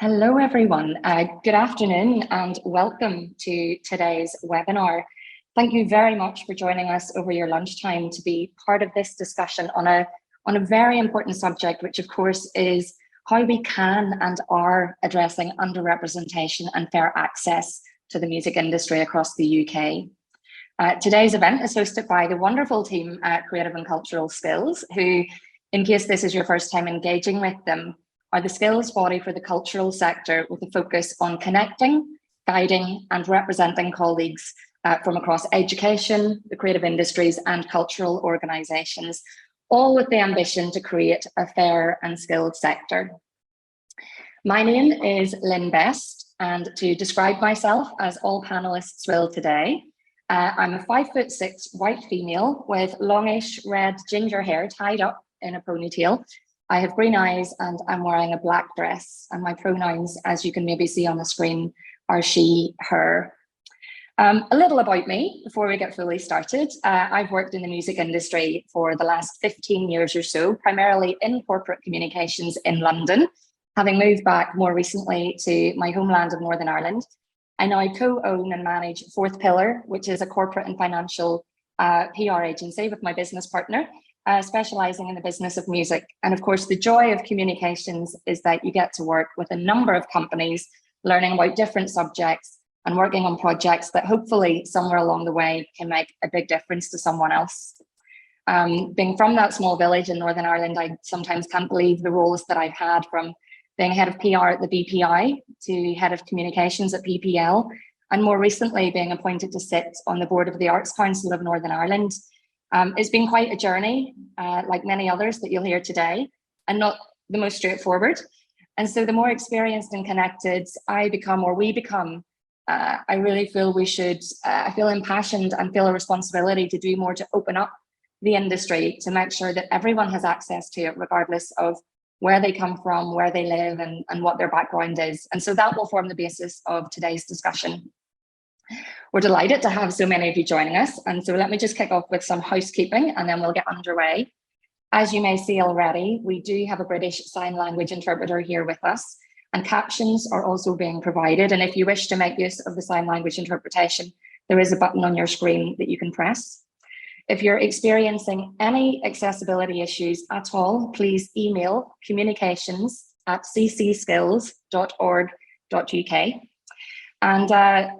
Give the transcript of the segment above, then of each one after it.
Hello, everyone. Good afternoon and welcome to today's webinar. Thank you very much for joining us over your lunchtime to be part of this discussion on a very important subject, which of course is how we can and are addressing underrepresentation and fair access to the music industry across the UK. Today's event is hosted by the wonderful team at Creative and Cultural Skills, who, in case this is your first time engaging with them, are the skills body for the cultural sector with a focus on connecting, guiding and representing colleagues from across education, the creative industries and cultural organisations, all with the ambition to create a fair and skilled sector. My name is Lynne Best, and to describe myself, as all panellists will today, I'm a 5'6" white female with longish red ginger hair tied up in a ponytail. I have green eyes and I'm wearing a black dress, and my pronouns, as you can maybe see on the screen, are she, her. A little about me before we get fully started. I've worked in the music industry for the last 15 years or so, primarily in corporate communications in London, having moved back more recently to my homeland of Northern Ireland. I now co-own and manage Fourth Pillar, which is a corporate and financial PR agency with my business partner, specialising in the business of music. And of course, the joy of communications is that you get to work with a number of companies, learning about different subjects and working on projects that hopefully somewhere along the way can make a big difference to someone else. Being from that small village in Northern Ireland, I sometimes can't believe the roles that I've had, from being head of PR at the BPI to head of communications at PPL, and more recently being appointed to sit on the board of the Arts Council of Northern Ireland. It's been quite a journey, like many others that you'll hear today, and not the most straightforward. And so the more experienced and connected I become, or we become, I really feel we should, I feel impassioned and feel a responsibility to do more to open up the industry, to make sure that everyone has access to it, regardless of where they come from, where they live, and what their background is. And so that will form the basis of today's discussion. We're delighted to have so many of you joining us. And so let me just kick off with some housekeeping and then we'll get underway. As you may see already, we do have a British Sign Language interpreter here with us, and captions are also being provided. And if you wish to make use of the sign language interpretation, there is a button on your screen that you can press. If you're experiencing any accessibility issues at all, please email communications@ccskills.org.uk. And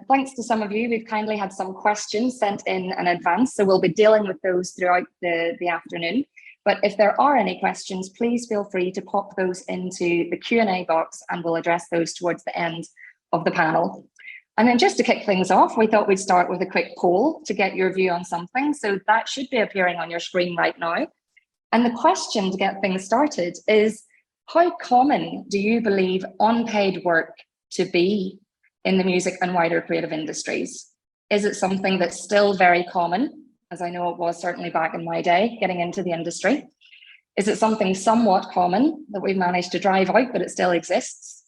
thanks to some of you, we've kindly had some questions sent in advance, so we'll be dealing with those throughout the afternoon. But if there are any questions, please feel free to pop those into the Q&A box and we'll address those towards the end of the panel. And then just to kick things off, we thought we'd start with a quick poll to get your view on something. So that should be appearing on your screen right now. And the question to get things started is, how common do you believe unpaid work to be in the music and wider creative industries? Is it something that's still very common, as I know it was certainly back in my day, getting into the industry? Is it something somewhat common that we've managed to drive out, but it still exists?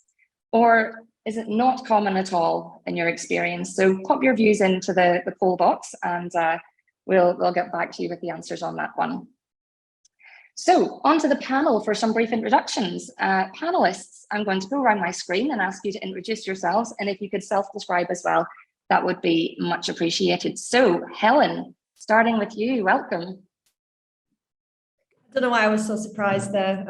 Or is it not common at all in your experience? So pop your views into the poll box and we'll get back to you with the answers on that one. So onto the panel for some brief introductions. Panelists, I'm going to go around my screen and ask you to introduce yourselves, and if you could self-describe as well, that would be much appreciated. So Helen, starting with you, welcome. I don't know why I was so surprised there.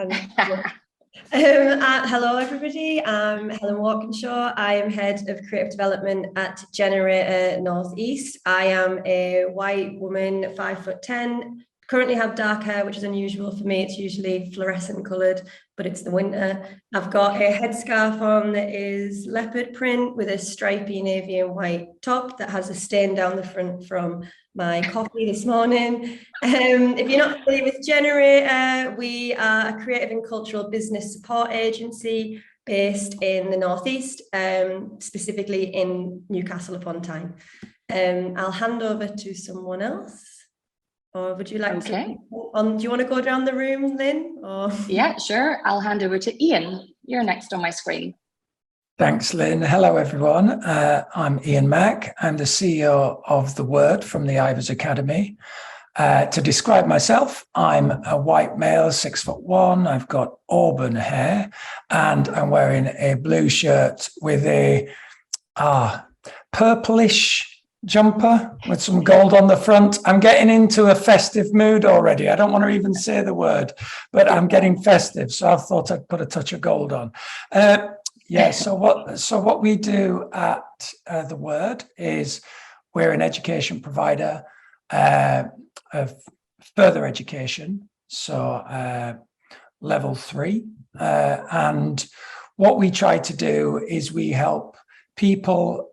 Hello everybody, I'm Helen Walkinshaw. I am head of creative development at Generator North East. I am a white woman, 5'10", currently have dark hair, which is unusual for me. It's usually fluorescent coloured, but it's the winter. I've got a headscarf on that is leopard print with a stripy navy and white top that has a stain down the front from my coffee this morning. If you're not familiar with Generator, we are a creative and cultural business support agency based in the Northeast, specifically in Newcastle upon Tyne. I'll hand over to someone else. Or would you like to? Do you want to go around the room, Lynne? Or? Yeah, sure. I'll hand over to Ian. You're next on my screen. Thanks, Lynne. Hello, everyone. I'm Ian Mack. I'm the CEO of TheWRD from the Ivors Academy. To describe myself, I'm a white male, 6'1". I've got auburn hair, and I'm wearing a blue shirt with a purplish jumper with some gold on the front. I'm getting into a festive mood already. I don't want to even say the word, but I'm getting festive, so I thought I'd put a touch of gold on. So what we do at TheWRD is we're an education provider of further education, so level 3, and what we try to do is we help people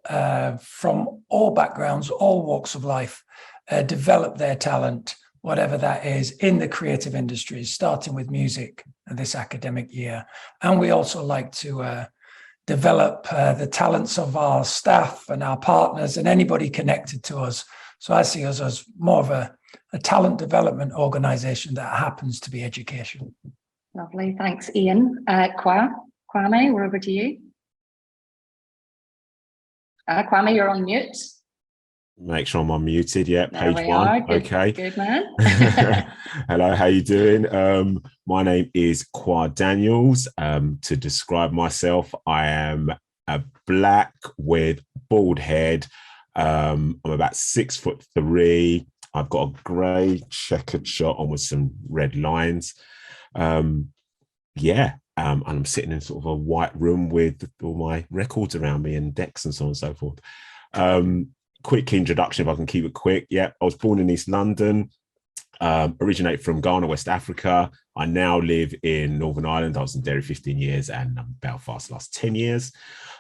from all backgrounds, all walks of life, develop their talent, whatever that is, in the creative industries, starting with music this academic year. And we also like to develop the talents of our staff and our partners and anybody connected to us. So I see us as more of a talent development organisation that happens to be education. Lovely, thanks, Ian. Kwame, we're over to you. Kwame, you're on mute. Make sure I'm unmuted. Yeah, There page we 1. are. Good, okay. Good man. Hello, how you doing? My name is Kwa Daniels. To describe myself, I am a black with bald head. I'm about 6'3". I've got a grey checkered shirt on with some red lines. And I'm sitting in sort of a white room with all my records around me and decks and so on and so forth. Quick introduction, if I can keep it quick. Yeah, I was born in East London, originate from Ghana, West Africa. I now live in Northern Ireland. I was in Derry 15 years and Belfast the last 10 years.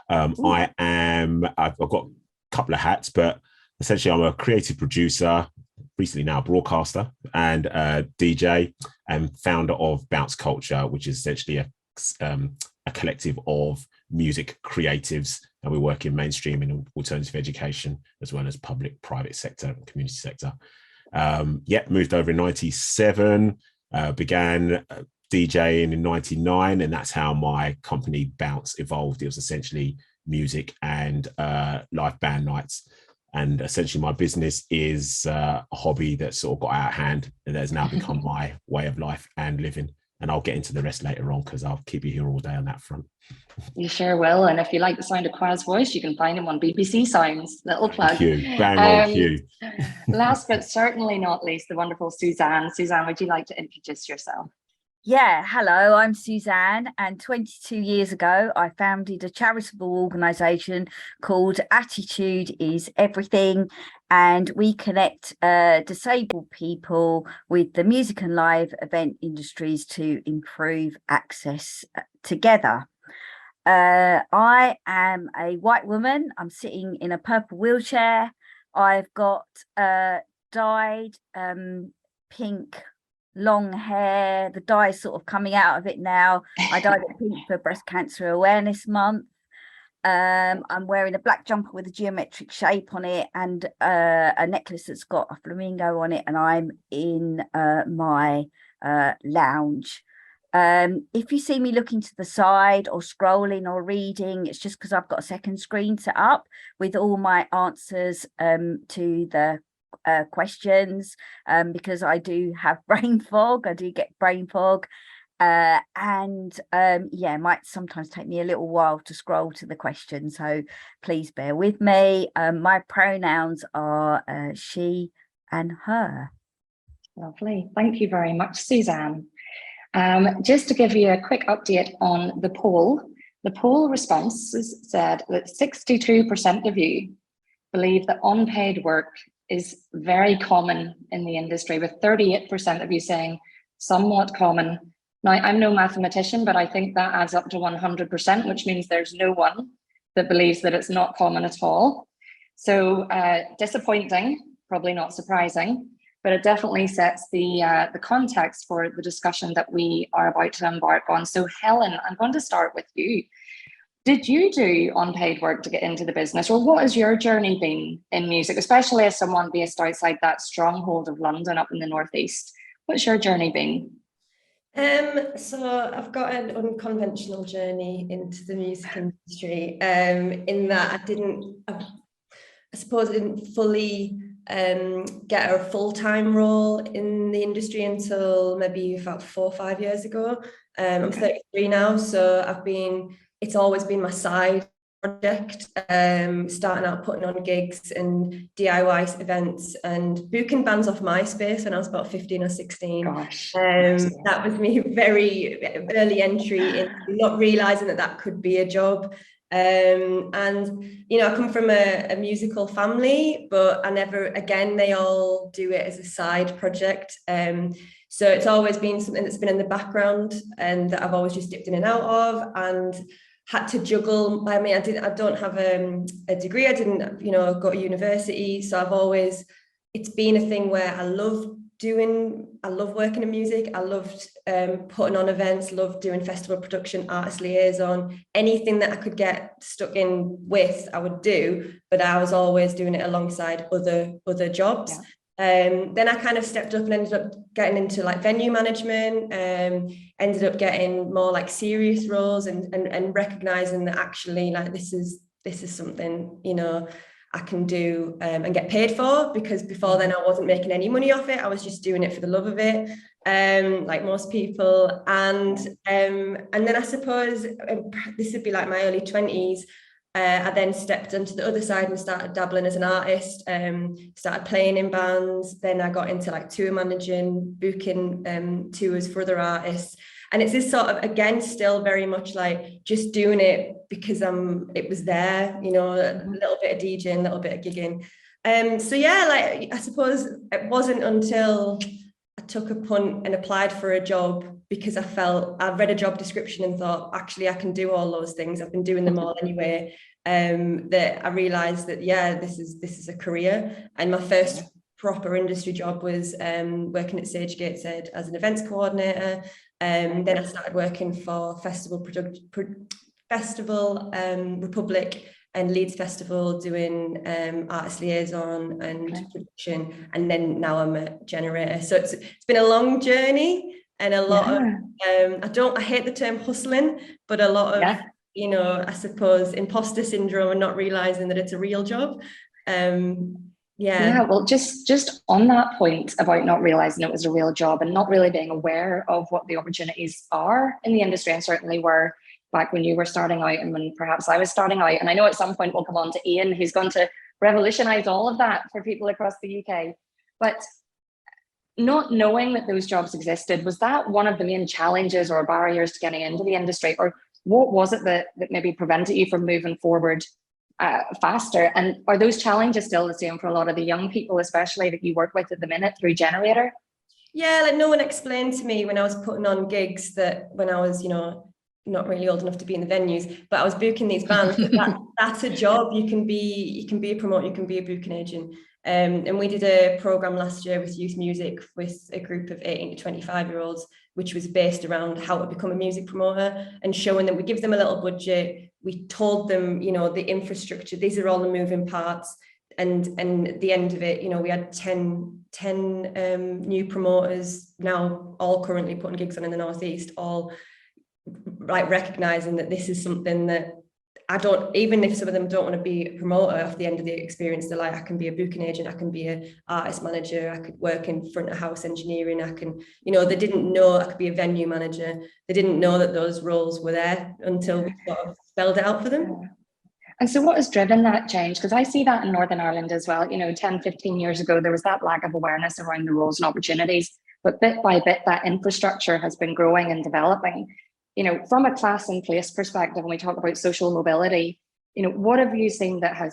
I've got a couple of hats, but essentially I'm a creative producer, recently now a broadcaster and DJ and founder of Bounce Culture, which is essentially a collective of music creatives, and we work in mainstream and alternative education as well as public, private sector and community sector. Moved over in 97, began DJing in 99, and that's how my company Bounce evolved. It was essentially music and live band nights. And essentially my business is a hobby that sort of got out of hand and that has now become my way of life and living. And I'll get into the rest later on because I'll keep you here all day on that front. You sure will. And if you like the sound of Kwa's voice, you can find him on BBC Sounds. Little plug. Thank you. Bang on cue. Last but certainly not least, the wonderful Suzanne. Suzanne, would you like to introduce yourself? Yeah, hello, I'm Suzanne, and 22 years ago, I founded a charitable organisation called Attitude is Everything, and we connect disabled people with the music and live event industries to improve access together. I am a white woman. I'm sitting in a purple wheelchair. I've got dyed pink long hair. The dye is sort of coming out of it now. I dyed it pink for Breast Cancer Awareness Month. I'm wearing a black jumper with a geometric shape on it and a necklace that's got a flamingo on it, and I'm in my lounge. If you see me looking to the side or scrolling or reading, it's just because I've got a second screen set up with all my answers to the questions, because I do have brain fog. I do get brain fog, it might sometimes take me a little while to scroll to the question, so please bear with me. My pronouns are she and her. Lovely. Thank you very much, Suzanne. Just to give you a quick update on the poll responses said that 62% of you believe that unpaid work is very common in the industry, with 38% of you saying somewhat common. Now, I'm no mathematician, but I think that adds up to 100%, which means there's no one that believes that it's not common at all. So disappointing, probably not surprising, but it definitely sets the context for the discussion that we are about to embark on. So Helen, I'm going to start with you. Did you do unpaid work to get into the business, or what has your journey been in music, especially as someone based outside that stronghold of London up in the Northeast? What's your journey been? So I've got an unconventional journey into the music industry, in that I didn't fully get a full-time role in the industry until maybe about 4 or 5 years ago. I'm 33 now, so it's always been my side project, starting out putting on gigs and DIY events and booking bands off MySpace when I was about 15 or 16. Gosh. That was me very early entry into not realizing that could be a job. And you know, I come from a musical family, but they all do it as a side project. So it's always been something that's been in the background and that I've always just dipped in and out of, and had to juggle. I mean, I don't have a degree. I didn't, go to university. So it's been a thing where I love working in music. I loved putting on events, loved doing festival production, artist liaison, anything that I could get stuck in with, I would do, but I was always doing it alongside other jobs. Yeah. Then I kind of stepped up and ended up getting into like venue management, ended up getting more like serious roles and recognizing that actually like this is something, I can do and get paid for, because before then I wasn't making any money off it. I was just doing it for the love of it, like most people. And then I suppose this would be like my early 20s. I then stepped onto the other side and started dabbling as an artist, started playing in bands. Then I got into like tour managing, booking tours for other artists. And it's this sort of, again, still very much like just doing it because it was there, a little bit of DJing, a little bit of gigging. So yeah, like I suppose it wasn't until I took a punt and applied for a job, because I read a job description and thought, actually, I can do all those things. I've been doing them all anyway. That I realized that, yeah, this is a career. And my first proper industry job was working at Sage Gateshead as an events coordinator. Then I started working for Festival Republic and Leeds Festival, doing artist liaison and production, and then now I'm a generator. So it's been a long journey and a lot of I hate the term hustling, but a lot of I suppose imposter syndrome and not realizing that it's a real job. Well, just on that point about not realizing it was a real job and not really being aware of what the opportunities are in the industry, and certainly were back when you were starting out and when perhaps I was starting out. And I know at some point we'll come on to Ian, who's going to revolutionize all of that for people across the UK. But not knowing that those jobs existed, was that one of the main challenges or barriers to getting into the industry? Or what was it that maybe prevented you from moving forward faster? And are those challenges still the same for a lot of the young people, especially that you work with at the minute through Generator? Yeah, like no one explained to me when I was putting on gigs that when I was, not really old enough to be in the venues, but I was booking these bands. That's a job. You can be a promoter, you can be a booking agent. And we did a program last year with Youth Music with a group of 18 to 25-year-olds, which was based around how to become a music promoter, and showing that we give them a little budget. We told them, the infrastructure, these are all the moving parts. And at the end of it, we had 10 new promoters now, all currently putting gigs on in the Northeast, all like recognizing that this is something that even if some of them don't want to be a promoter at the end of the experience, they're like, I can be a booking agent, I can be an artist manager, I could work in front of house engineering, I can, they didn't know I could be a venue manager. They didn't know that those roles were there until we sort of spelled it out for them. And so what has driven that change? Because I see that in Northern Ireland as well. 10, 15 years ago, there was that lack of awareness around the roles and opportunities, but bit by bit, that infrastructure has been growing and developing. From a class and place perspective, when we talk about social mobility, what have you seen that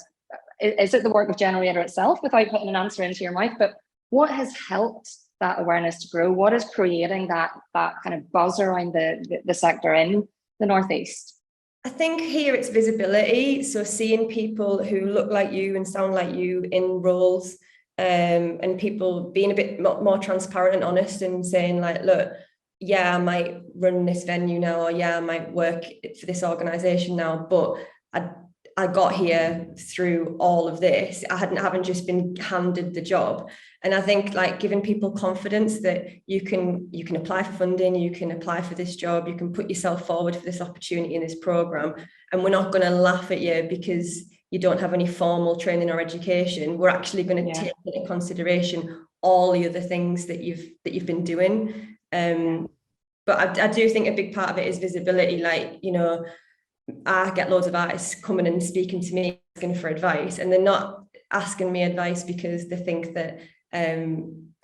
is it the work of Generator itself, without putting an answer into your mouth, but what has helped that awareness to grow? What is creating that kind of buzz around the sector in the Northeast? I think here it's visibility. So seeing people who look like you and sound like you in roles, and people being a bit more transparent and honest and saying like, look, yeah, I might run this venue now, or yeah, I might work for this organization now, but I got here through all of this. I haven't just been handed the job. And I think like giving people confidence that you can apply for funding, you can apply for this job, you can put yourself forward for this opportunity in this program, and we're not going to laugh at you because you don't have any formal training or education, we're actually going to take into consideration all the other things that you've been doing. But I do think a big part of it is visibility. Like, you know, I get loads of artists coming and speaking to me asking for advice, and they're not asking me advice because they think that I'm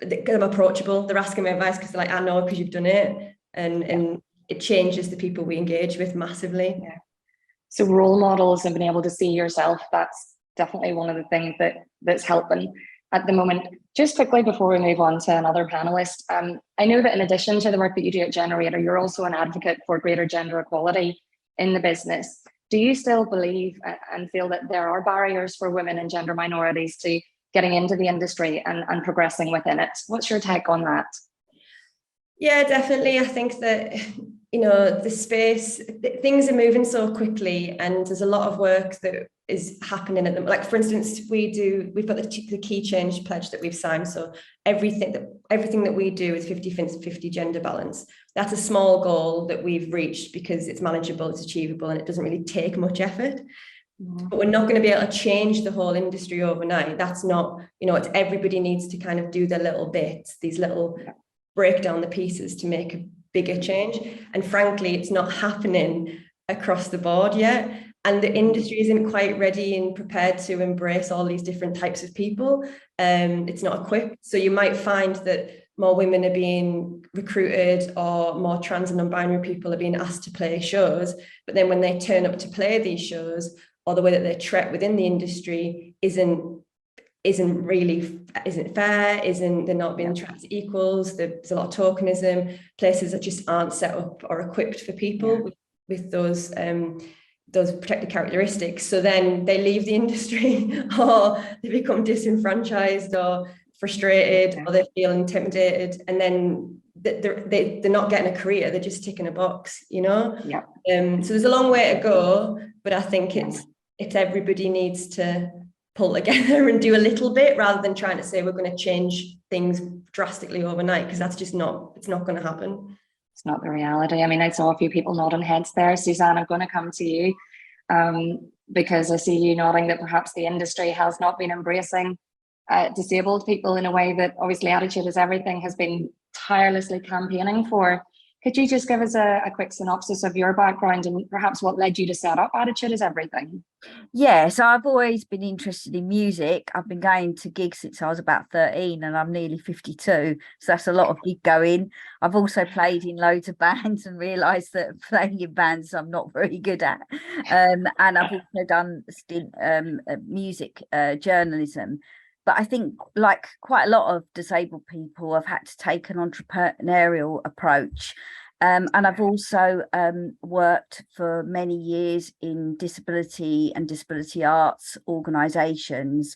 approachable. They're asking me advice because they're like, I know because you've done it, and it changes the people we engage with massively. Yeah. So role models and being able to see yourself, that's definitely one of the things that's helping at the moment. Just quickly before we move on to another panelist, I know that in addition to the work that you do at Generator, you're also an advocate for greater gender equality in the business. Do you still believe and feel that there are barriers for women and gender minorities to getting into the industry and progressing within it? What's your take on that? Yeah, definitely. I think that, you know, the space, things are moving so quickly, and there's a lot of work that is happening at them. Like, for instance, we've got the key change pledge that we've signed. So everything that we do is 50-50 gender balance. That's a small goal that we've reached because it's manageable, it's achievable, and it doesn't really take much effort. But we're not going to be able to change the whole industry overnight. That's not, you know, it's everybody needs to kind of do their little bits, these little break down the pieces to make a bigger change. And frankly, it's not happening across the board yet. And the industry isn't quite ready and prepared to embrace all these different types of people. It's not equipped. So you might find that more women are being recruited, or more trans and non-binary people are being asked to play shows. But then when they turn up to play these shows, or the way that they're treated within the industry isn't fair, they're not being treated as equals. There's a lot of tokenism. Places that just aren't set up or equipped for people with those protected characteristics. So then they leave the industry, or they become disenfranchised or frustrated, or they feel intimidated, and then they're not getting a career, they're just ticking a box, you know. So there's a long way to go, but I think it's everybody needs to pull together and do a little bit, rather than trying to say we're going to change things drastically overnight, because that's just it's not going to happen. It's not the reality. I mean, I saw a few people nodding heads there. Suzanne, I'm going to come to you because I see you nodding that perhaps the industry has not been embracing disabled people in a way that obviously Attitude is Everything has been tirelessly campaigning for. Could you just give us a quick synopsis of your background and perhaps what led you to set up Attitude is Everything? Yeah, so I've always been interested in music. I've been going to gigs since I was about 13, and I'm nearly 52. So that's a lot of gig going. I've also played in loads of bands and realised that playing in bands I'm not very good at. And I've also done music journalism. But I think, like quite a lot of disabled people, I've had to take an entrepreneurial approach. And I've also worked for many years in disability and disability arts organisations.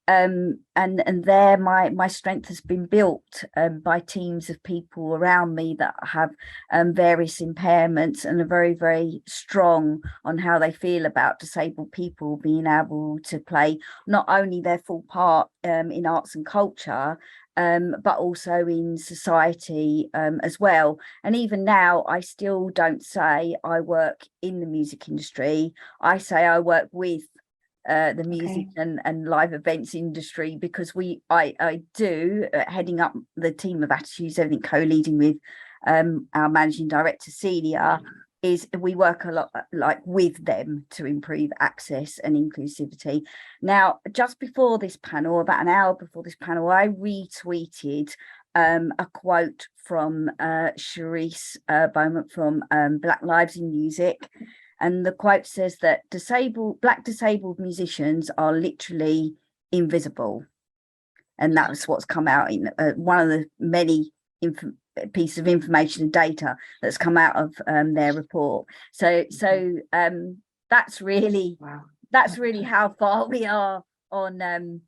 And there my strength has been built by teams of people around me that have various impairments and are very, very strong on how they feel about disabled people being able to play not only their full part in arts and culture, but also in society as well. And even now, I still don't say I work in the music industry. I say I work with the music and live events industry, because I do heading up the team of Attitudes Everything, co-leading with our managing director Celia, is we work a lot like with them to improve access and inclusivity. Now, just before this panel, about an hour before this panel, I retweeted a quote from Charisse Beaumont from Black Lives in Music. And the quote says that Black disabled musicians are literally invisible. And that's what's come out in one of the many pieces of information and data that's come out of their report. So that's really how far we are on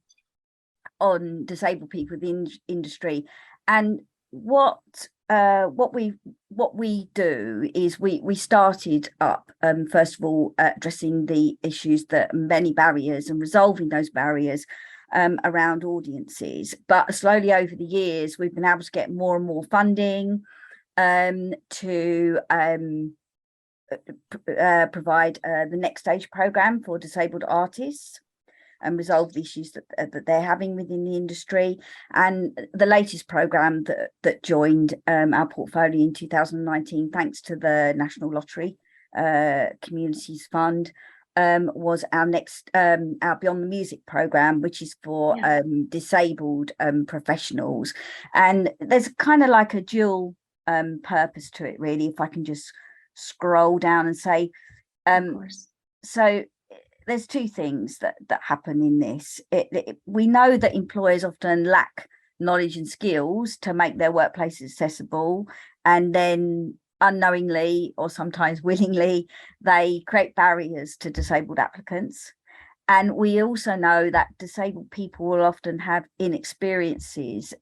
disabled people in the industry. And what we do is we started up first of all addressing the issues that many barriers and resolving those barriers around audiences, but slowly over the years we've been able to get more and more funding to provide the Next Stage programme for disabled artists and resolve the issues that they're having within the industry. And the latest programme that joined our portfolio in 2019, thanks to the National Lottery Communities Fund, was our next our Beyond the Music programme, which is for disabled professionals. And there's kind of like a dual purpose to it, really, if I can just scroll down and say, so there's two things that happen in this. We know that employers often lack knowledge and skills to make their workplaces accessible, and then unknowingly or sometimes willingly they create barriers to disabled applicants. And we also know that disabled people will often have inexperiences,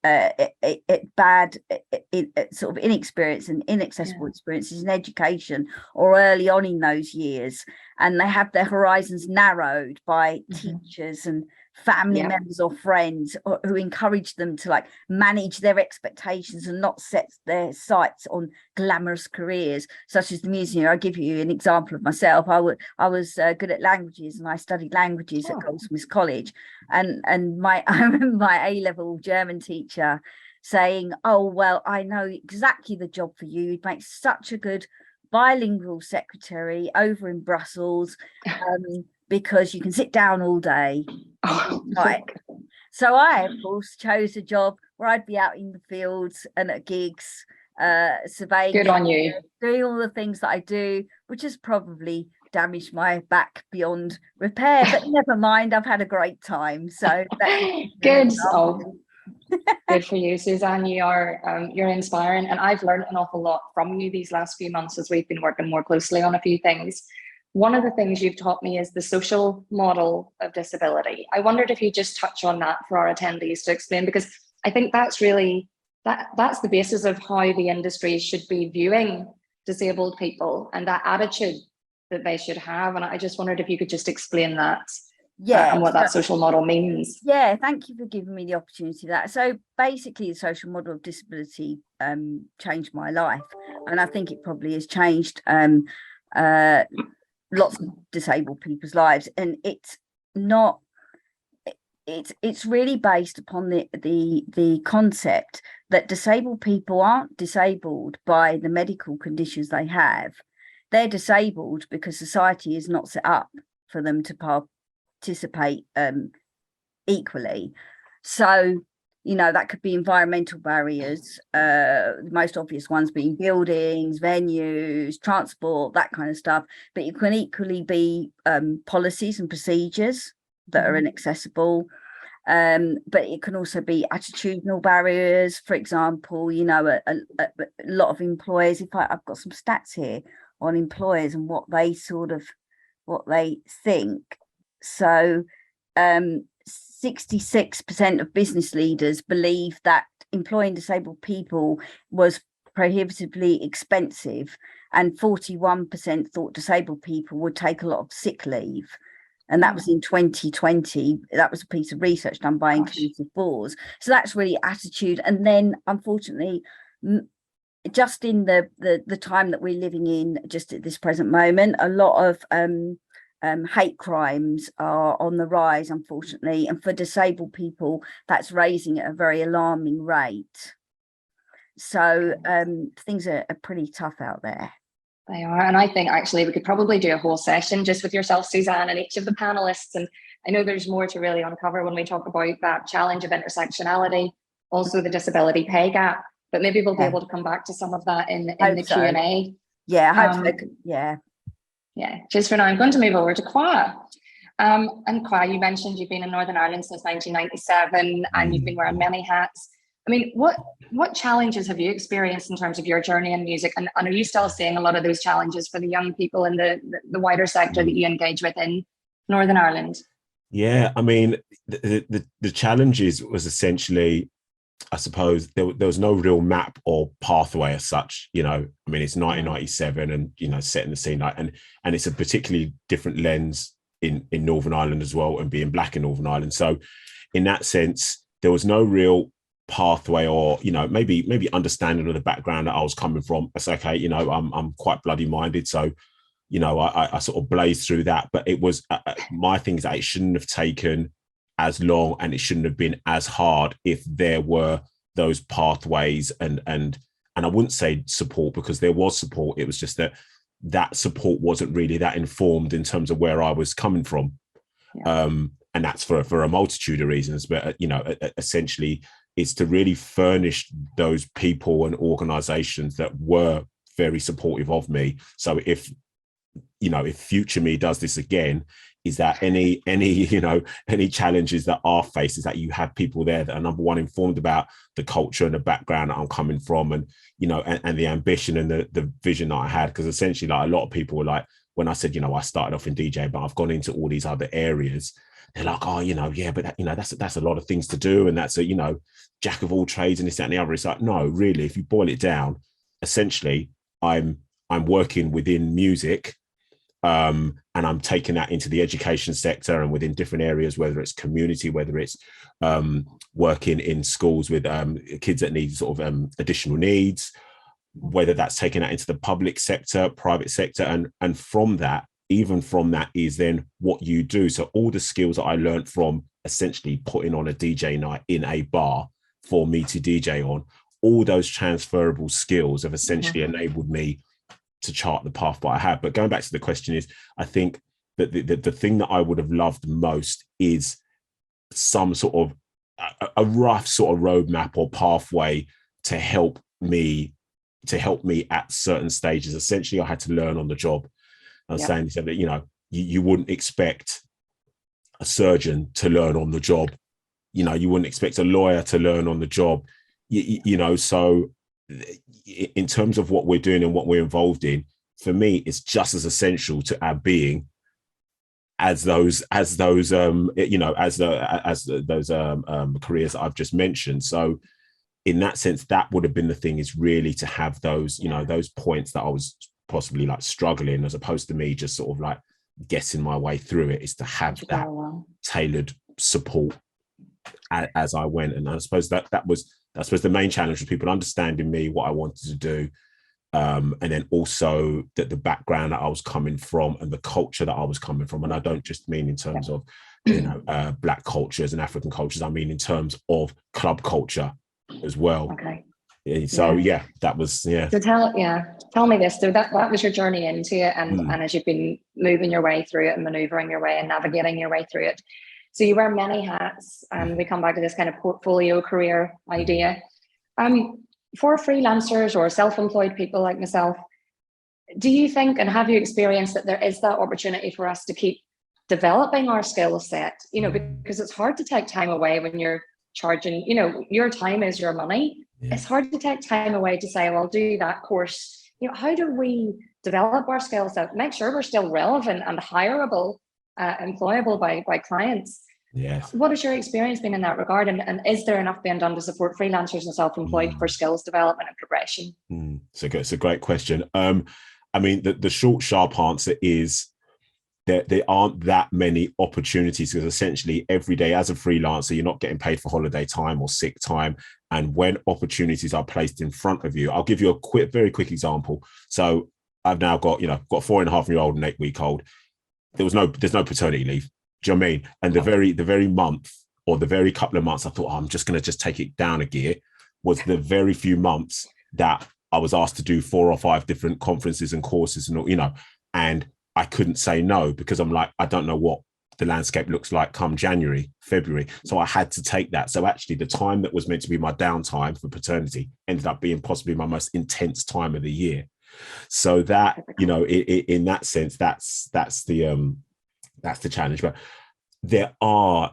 sort of inexperience and inaccessible experiences in education or early on in those years. And they have their horizons narrowed by teachers and family members or friends who encourage them to like manage their expectations and not set their sights on glamorous careers such as the music. I'll give you an example of myself. I was good at languages, and I studied languages at Goldsmiths College, and I remember my A-level German teacher saying, "Oh well, I know exactly the job for you. You'd make such a good bilingual secretary over in Brussels, because you can sit down all day." So I, of course, chose a job where I'd be out in the fields and at gigs, surveying. Good on you. Doing all the things that I do, which has probably damaged my back beyond repair. But never mind, I've had a great time. So good. Good for you, Suzanne. You're inspiring, and I've learned an awful lot from you these last few months as we've been working more closely on a few things. One of the things you've taught me is the social model of disability. I wondered if you just touch on that for our attendees to explain, because I think that's really, that's the basis of how the industry should be viewing disabled people and that attitude that they should have. And I just wondered if you could just explain that. And what that social model means. Yeah, thank you for giving me the opportunity to that. So basically, the social model of disability changed my life, and I think it probably has changed lots of disabled people's lives. And it's really based upon the concept that disabled people aren't disabled by the medical conditions they have. They're disabled because society is not set up for them to participate equally. So, you know, that could be environmental barriers, the most obvious ones being buildings, venues, transport, that kind of stuff. But it can equally be policies and procedures that are inaccessible. But it can also be attitudinal barriers. For example, you know, a lot of employers, I've got some stats here on employers and what they think. So 66% of business leaders believe that employing disabled people was prohibitively expensive, and 41% thought disabled people would take a lot of sick leave. And that was in 2020. That was a piece of research done by Inclusive Boards. So that's really attitude. And then, unfortunately, just in the time that we're living in, just at this present moment, a lot of hate crimes are on the rise, unfortunately, and for disabled people, that's raising at a very alarming rate. So things are pretty tough out there. They are, and I think actually we could probably do a whole session just with yourself, Suzanne, and each of the panelists. And I know there's more to really uncover when we talk about that challenge of intersectionality, also the disability pay gap. But maybe we'll be able to come back to some of that in the Q&A. Yeah, I hope so. Yeah. Yeah, just for now, I'm going to move over to Kwa. And Kwa, you mentioned you've been in Northern Ireland since 1997 and you've been wearing many hats. I mean, what challenges have you experienced in terms of your journey in music? And are you still seeing a lot of those challenges for the young people in the wider sector that you engage with in Northern Ireland? Yeah, I mean, the challenges was essentially, I suppose, there was no real map or pathway as such. You know, I mean, it's 1997 and, you know, setting the scene, and it's a particularly different lens in Northern Ireland as well, and being black in Northern Ireland. So in that sense, there was no real pathway or, you know, maybe understanding of the background that I was coming from. It's okay, you know, I'm quite bloody minded, so you know, I sort of blazed through that, but it was my thing is that it shouldn't have taken as long, and it shouldn't have been as hard if there were those pathways and I wouldn't say support, because there was support. It was just that support wasn't really that informed in terms of where I was coming from. Yeah. And that's for a multitude of reasons, but you know, essentially it's to really furnish those people and organizations that were very supportive of me. So if future me does this again, is that any challenges that are faced, is that you have people there that are, number one, informed about the culture and the background that I'm coming from, and you know, and the ambition and the vision that I had. Because essentially, like, a lot of people were like, when I said, you know, I started off in DJ, but I've gone into all these other areas, they're like, oh, you know, yeah, but that, you know, that's a lot of things to do, and that's a, you know, jack of all trades and this, that, and the other. It's like, no, really, if you boil it down, essentially, I'm working within music. And I'm taking that into the education sector and within different areas, whether it's community, whether it's working in schools with kids that need sort of additional needs, whether that's taking that into the public sector, private sector. And from that, even from that is then what you do. So all the skills that I learned from essentially putting on a DJ night in a bar for me to DJ on, all those transferable skills have essentially enabled me to chart the path that I had. But going back to the question is, I think that the thing that I would have loved most is some sort of a rough sort of roadmap or pathway to help me at certain stages. Essentially, I had to learn on the job. I was saying that, you know, you wouldn't expect a surgeon to learn on the job. You know, you wouldn't expect a lawyer to learn on the job. You know, so in terms of what we're doing and what we're involved in, for me, it's just as essential to our being as those careers that I've just mentioned. So in that sense, that would have been the thing, is really to have those, you know, those points that I was possibly like struggling, as opposed to me just sort of like getting my way through it, is to have that tailored support as I went. And I suppose that was the main challenge, for people understanding me, what I wanted to do, and then also that the background that I was coming from and the culture that I was coming from. And I don't just mean in terms of, you know, Black cultures and African cultures. I mean in terms of club culture as well. Okay. So that was So tell me this. So that was your journey into it, and as you've been moving your way through it and maneuvering your way and navigating your way through it. So you wear many hats, and we come back to this kind of portfolio career idea. For freelancers or self-employed people like myself, do you think, and have you experienced, that there is that opportunity for us to keep developing our skill set? You know, because it's hard to take time away when you're charging, you know, your time is your money. Yeah. It's hard to take time away to say, well, do that course. You know, how do we develop our skill set, make sure we're still relevant and hireable, employable by clients? Yes. What has your experience been in that regard? And is there enough being done to support freelancers and self-employed for skills development and progression? It's a great question. I mean, the short, sharp answer is there aren't that many opportunities, because essentially every day as a freelancer, you're not getting paid for holiday time or sick time. And when opportunities are placed in front of you, I'll give you a very quick example. So I've now got a 4.5-year-old and 8-week-old. There's no paternity leave. Do you know what I mean? And the very month, or the very couple of months, I thought, I'm just going to take it down a gear, was the very few months that I was asked to do 4 or 5 different conferences and courses, and you know, and I couldn't say no, because I'm like, I don't know what the landscape looks like come January, February. So I had to take that. So actually the time that was meant to be my downtime for paternity ended up being possibly my most intense time of the year. So that, you know, in that sense, that's the challenge. But there are,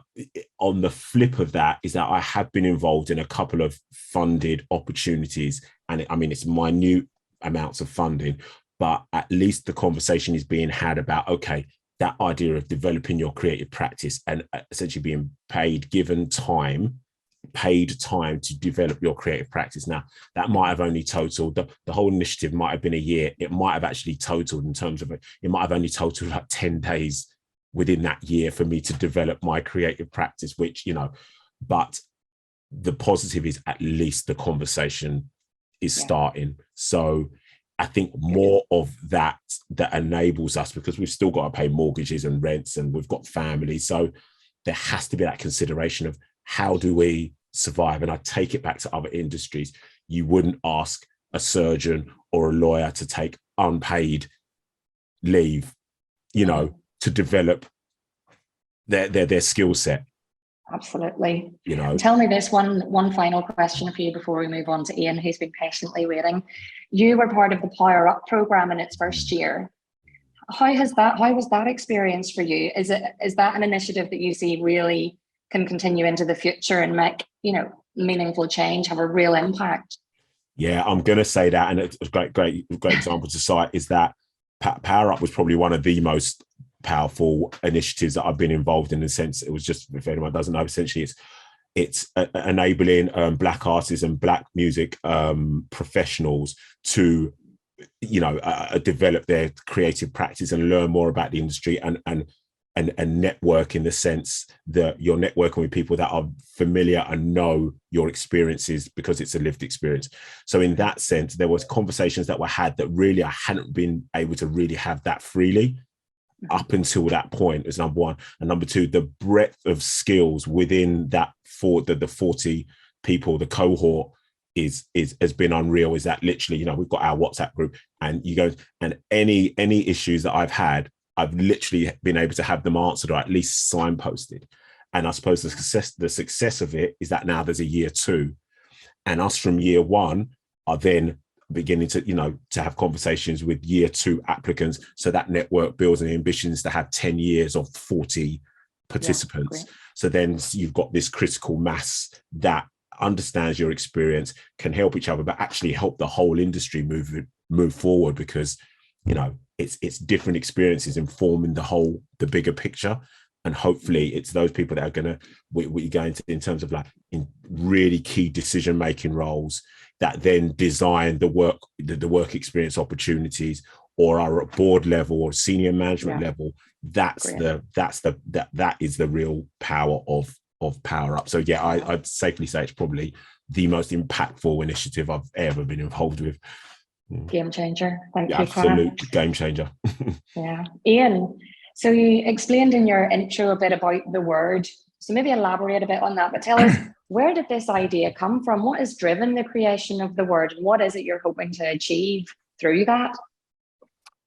on the flip of that, is that I have been involved in a couple of funded opportunities, and I mean, it's minute amounts of funding, but at least the conversation is being had about, okay, that idea of developing your creative practice and essentially being paid to develop your creative practice. Now, that might have only totaled, the whole initiative might have been a year. It might have actually totaled, in terms of it might have only totaled like 10 days within that year for me to develop my creative practice, which, you know, but the positive is at least the conversation is starting. So I think more of that enables us, because we've still got to pay mortgages and rents and we've got families. So there has to be that consideration of how do we survive? And I take it back to other industries. You wouldn't ask a surgeon or a lawyer to take unpaid leave, to develop their skill set. Absolutely. You know, tell me this one final question for you before we move on to Ian, who's been patiently waiting. You were part of the Power Up program in its first year. How was that experience for you? Is that an initiative that you see really can continue into the future and make, meaningful change, have a real impact? Yeah, I'm going to say that. And it's a great example to cite is that Power Up was probably one of the most powerful initiatives that I've been involved in the sense it was just, if anyone doesn't know, essentially it's enabling Black artists and Black music professionals to, develop their creative practice and learn more about the industry and network, in the sense that you're networking with people that are familiar and know your experiences because it's a lived experience. So in that sense, there was conversations that were had that really I hadn't been able to really have that freely up until that point, is number one. And number two, the breadth of skills within that the 40 people, the cohort has been unreal. Is that literally, we've got our WhatsApp group, and you go, and any issues that I've had, I've literally been able to have them answered or at least signposted. And I suppose the success of it is that now there's a year two, and us from year one are then beginning to, to have conversations with year two applicants. So that network builds, and the ambition is to have 10 years of 40 participants. Yeah, so then you've got this critical mass that understands your experience, can help each other, but actually help the whole industry move forward, because, it's different experiences informing the bigger picture. And hopefully it's those people that are going to, we go into in terms of in really key decision-making roles that then design the work experience opportunities, or are at board level or senior management level. That is the real power of Power Up. So yeah, I'd safely say it's probably the most impactful initiative I've ever been involved with. Game changer. Thank you. Absolute game changer. Yeah. Ian, so you explained in your intro a bit about the word. So maybe elaborate a bit on that, but tell us, where did this idea come from? What has driven the creation of the word? What is it you're hoping to achieve through that?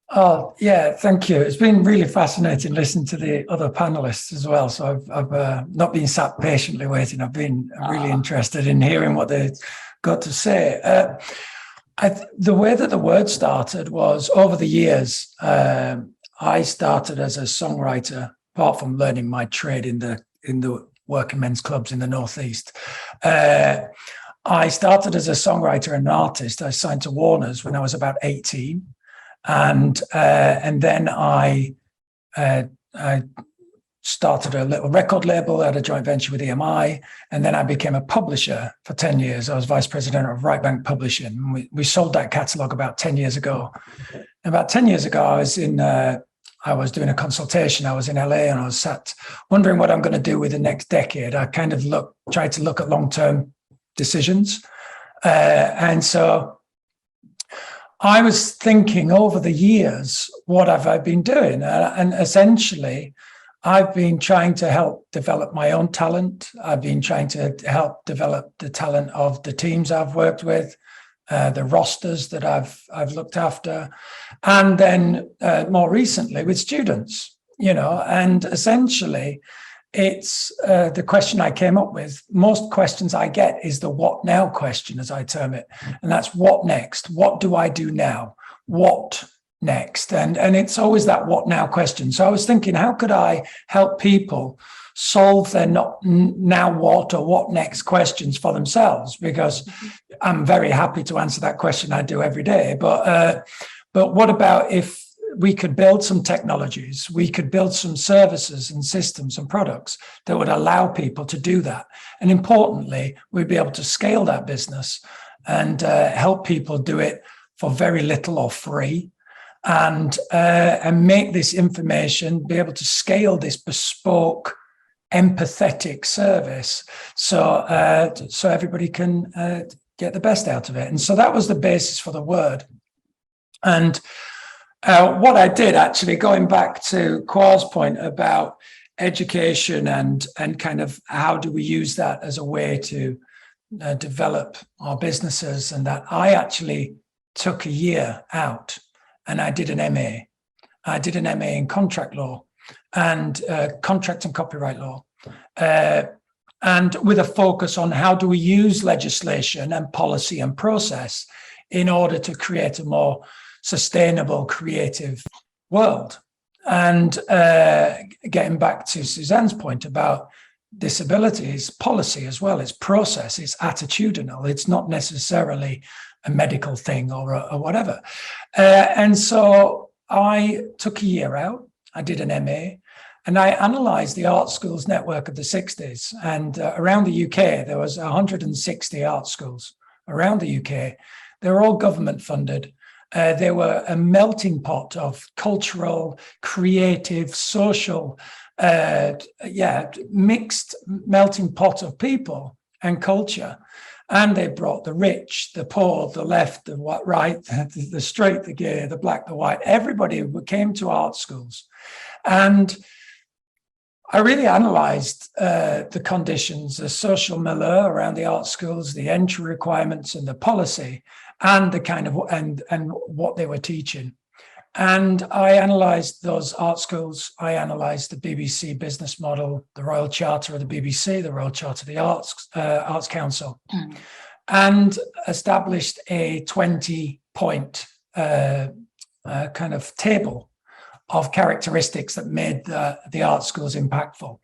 Oh, yeah, thank you. It's been really fascinating listening to the other panelists as well. So I've not been sat patiently waiting. I've been really interested in hearing what they've got to say. The way that the word started was over the years. I started as a songwriter, apart from learning my trade in the working men's clubs in the Northeast. I started as a songwriter and an artist. I signed to Warner's when I was about 18. And then I started a little record label, had a joint venture with EMI, and then I became a publisher for 10 years. I was vice president of Right Bank Publishing. We sold that catalogue about 10 years ago. And about 10 years ago, I was doing a consultation. I was in LA, and I was sat wondering what I'm going to do with the next decade. I kind of tried to look at long-term decisions. And so I was thinking over the years, what have I been doing? And essentially, I've been trying to help develop my own talent. I've been trying to help develop the talent of the teams I've worked with, the rosters that I've looked after, and then more recently with students, and essentially it's the question I came up with. Most questions I get is the what now question, as I term it. And that's what next? What do I do now? What next? And it's always that what now question. So I was thinking, how could I help people solve their not now what or what next questions for themselves? Because I'm very happy to answer that question. I do every day. But what about if we could build some technologies, we could build some services and systems and products that would allow people to do that. And importantly, we'd be able to scale that business and help people do it for very little or free, and make this information, be able to scale this bespoke, empathetic service so everybody can get the best out of it. And so that was the basis for the word. And what I did, actually, going back to Kwa's point about education and kind of how do we use that as a way to develop our businesses, and that I actually took a year out and I did an MA. I did an MA in contract law and contract and copyright law, and with a focus on how do we use legislation and policy and process in order to create a more sustainable, creative world. And getting back to Suzanne's point about disabilities, policy as well, it's process, it's attitudinal, it's not necessarily a medical thing or whatever. And so I took a year out, I did an MA, and I analysed the art schools network of the 60s. And around the UK, there was 160 art schools around the UK. They were all government funded. They were a melting pot of cultural, creative, social, mixed melting pot of people and culture. And they brought the rich, the poor, the left, the right, the straight, the gay, the black, the white. Everybody came to art schools. And I really analysed the conditions, the social milieu around the art schools, the entry requirements and the policy, and the kind of and what they were teaching. And I analysed those art schools. I analysed the BBC business model, the Royal Charter of the BBC, the Royal Charter of the Arts Council, and established a 20-point kind of table of characteristics that made the art schools impactful.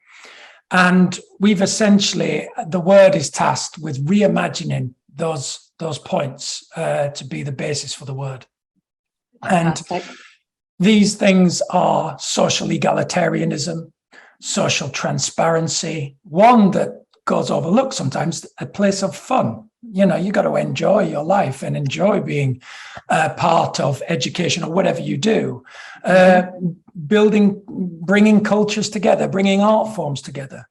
And we've essentially, TheWRD is tasked with reimagining those points to be the basis for TheWRD. And these things are social egalitarianism, social transparency, one that goes overlooked sometimes, a place of fun. You know, you got to enjoy your life and enjoy being part of education or whatever you do. Bringing cultures together, bringing art forms together.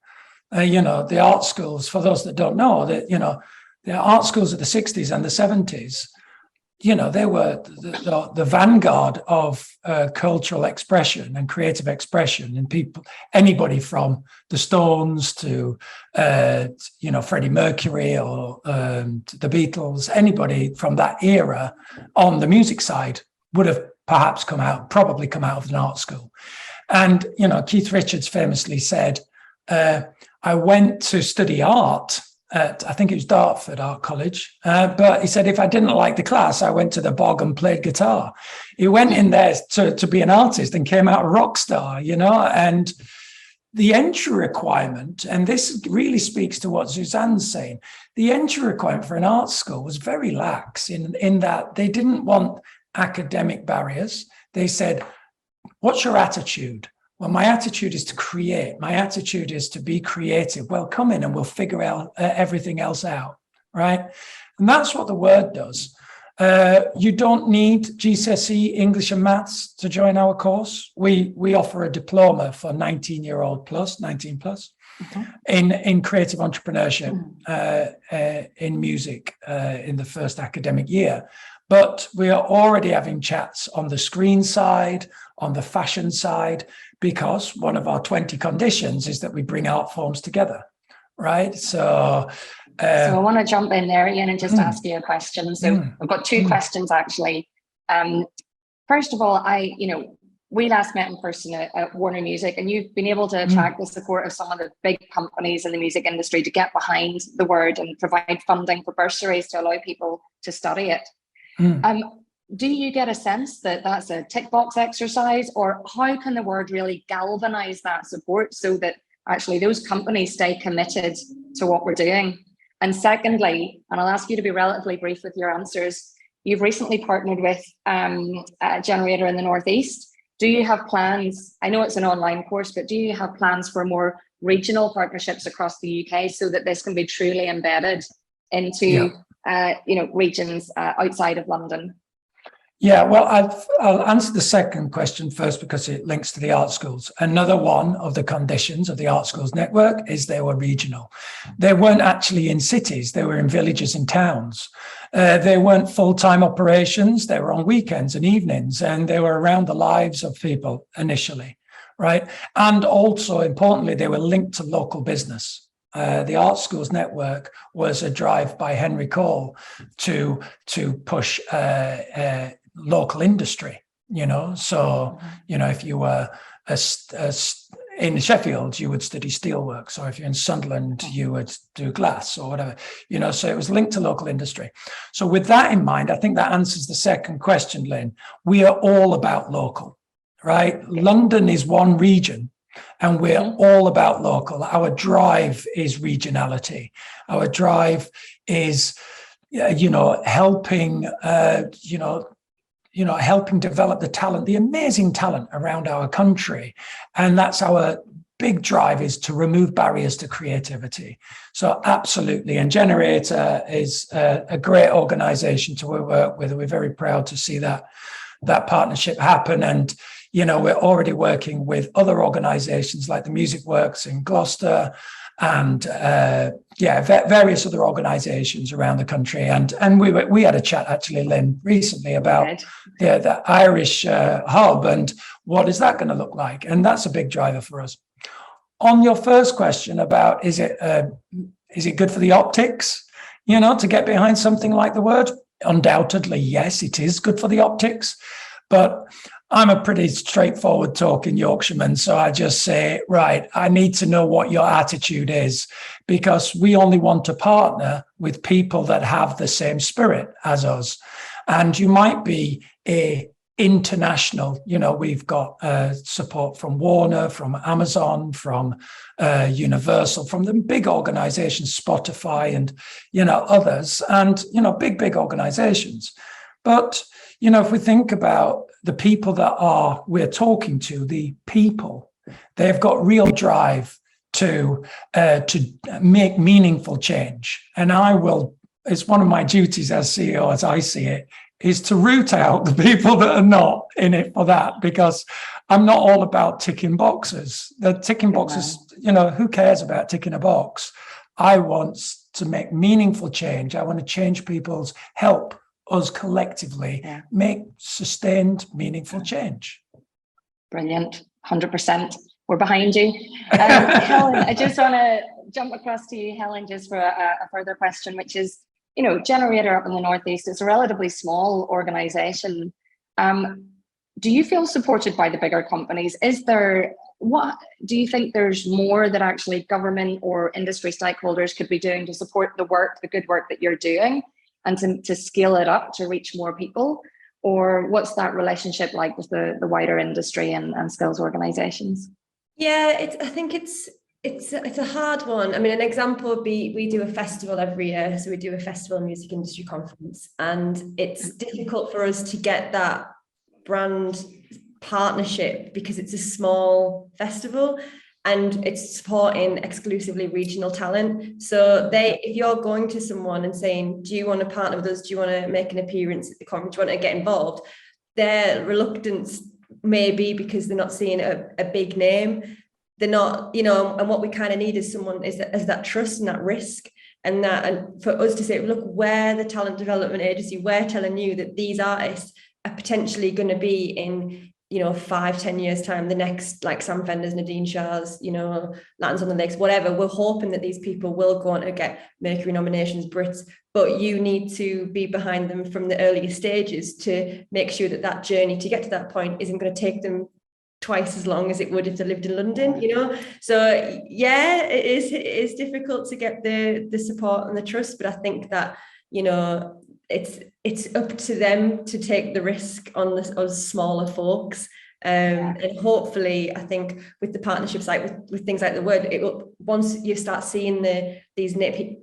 The art schools, for those that don't know, the art schools of the 60s and the 70s, they were the vanguard of cultural expression and creative expression, and anybody from the Stones to, Freddie Mercury or the Beatles, anybody from that era on the music side would have probably come out of an art school. And, Keith Richards famously said, I went to study art at, I think it was Dartford Art College. But he said, if I didn't like the class, I went to the bog and played guitar. He went in there to be an artist and came out a rock star, and the entry requirement, and this really speaks to what Suzanne's saying, the entry requirement for an art school was very lax in that they didn't want academic barriers. They said, what's your attitude? Well, my attitude is to create. My attitude is to be creative. Well, come in and we'll figure out everything else out, right? And that's what TheWRD does. You don't need GCSE English and Maths to join our course. We offer a diploma for 19 plus, in creative entrepreneurship, in music, in the first academic year. But we are already having chats on the screen side, on the fashion side, because one of our 20 conditions is that we bring art forms together, right? So I want to jump in there, Ian, and just ask you a question. So I've got two questions, actually. First of all, we last met in person at Warner Music, and you've been able to attract the support of some of the big companies in the music industry to get behind TheWRD and provide funding for bursaries to allow people to study it. Do you get a sense that that's a tick box exercise, or how can TheWRD really galvanize that support so that actually those companies stay committed to what we're doing? And secondly, and I'll ask you to be relatively brief with your answers, you've recently partnered with a generator in the Northeast. Do you have plans? I know it's an online course, but do you have plans for more regional partnerships across the UK so that this can be truly embedded into regions outside of London? Yeah, well, I'll answer the second question first because it links to the art schools. Another one of the conditions of the art schools network is they were regional. They weren't actually in cities, they were in villages and towns. They weren't full-time operations. They were on weekends and evenings, and they were around the lives of people initially, right? And also, importantly, they were linked to local business. The Art Schools Network was a drive by Henry Cole to push local industry, So, if you were in Sheffield, you would study steelworks, or if you're in Sunderland, you would do glass or whatever, so it was linked to local industry. So with that in mind, I think that answers the second question, Lynn. We are all about local, right? London is one region, and we're all about local. Our drive is regionality. Our drive is, helping, helping develop the talent, the amazing talent around our country. And that's our big drive, is to remove barriers to creativity. So absolutely. And Generator is a great organization to work with. We're very proud to see that partnership happen. And, we're already working with other organizations like the Music Works in Gloucester, and various other organizations around the country. And we had a chat, actually, Lynn, recently about the Irish hub and what is that going to look like? And that's a big driver for us. On your first question about is it good for the optics, to get behind something like TheWRD? Undoubtedly, yes, it is good for the optics. But I'm a pretty straightforward talking Yorkshireman, so I just say, right, I need to know what your attitude is, because we only want to partner with people that have the same spirit as us. And you might be a international, we've got support from Warner, from Amazon, from Universal, from the big organizations, Spotify and, others, and, big organizations. But, if we think about the people that we're talking to, the people, they've got real drive to make meaningful change. And it's one of my duties as CEO, as I see it, is to root out the people that are not in it for that, because I'm not all about ticking boxes. The ticking boxes, who cares about ticking a box? I want to make meaningful change. I want to change people's help us collectively make sustained, meaningful change. Brilliant. 100%. We're behind you. Helen, I just want to jump across to you, Helen, just for a further question, which is, Generator up in the Northeast is a relatively small organization. Do you feel supported by the bigger companies? What do you think there's more that actually government or industry stakeholders could be doing to support the good work that you're doing, and to scale it up to reach more people? Or what's that relationship like with the wider industry and skills organizations? Yeah, I think it's a hard one. I mean, an example would be, we do a festival every year. So we do a festival music industry conference, and it's difficult for us to get that brand partnership because it's a small festival and it's supporting exclusively regional talent. So if you're going to someone and saying, do you want to partner with us? Do you want to make an appearance at the conference? Do you want to get involved? Their reluctance may be because they're not seeing a big name. They're not, and what we kind of need is someone is that trust and that risk, and for us to say, look, we're the talent development agency, we're telling you that these artists are potentially going to be in 5-10 years time, the next, like Sam Fender's, Nadine Shah's, Lands on the Lakes, whatever. We're hoping that these people will go on to get Mercury nominations, Brits, but you need to be behind them from the earlier stages to make sure that journey to get to that point isn't going to take them twice as long as it would if they lived in London, So yeah, it is difficult to get the support and the trust, but I think that, it's up to them to take the risk on us smaller folks. And hopefully, I think with the partnerships, like with things like TheWRD, it will, once you start seeing these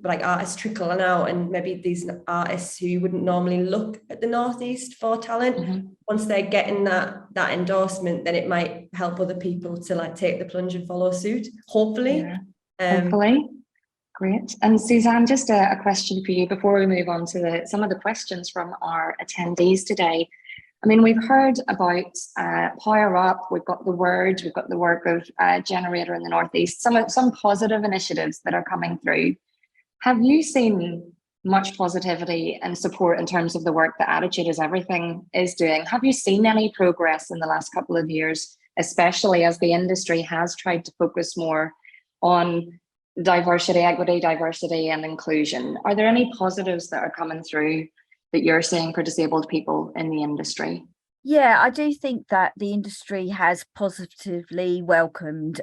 like artists trickling out, and maybe these artists who wouldn't normally look at the Northeast for talent, once they're getting that endorsement, then it might help other people to like take the plunge and follow suit. Hopefully. Hopefully. Great. And Suzanne, just a question for you before we move on to some of the questions from our attendees today. I mean, we've heard about Power Up, we've got TheWRD, we've got the work of Generator in the Northeast, some positive initiatives that are coming through. Have you seen much positivity and support in terms of the work that Attitude is Everything is doing. Have you seen any progress in the last couple of years, especially as the industry has tried to focus more on diversity, equity, and inclusion? Are there any positives that are coming through that you're seeing for disabled people in the industry? Yeah, I do think that the industry has positively welcomed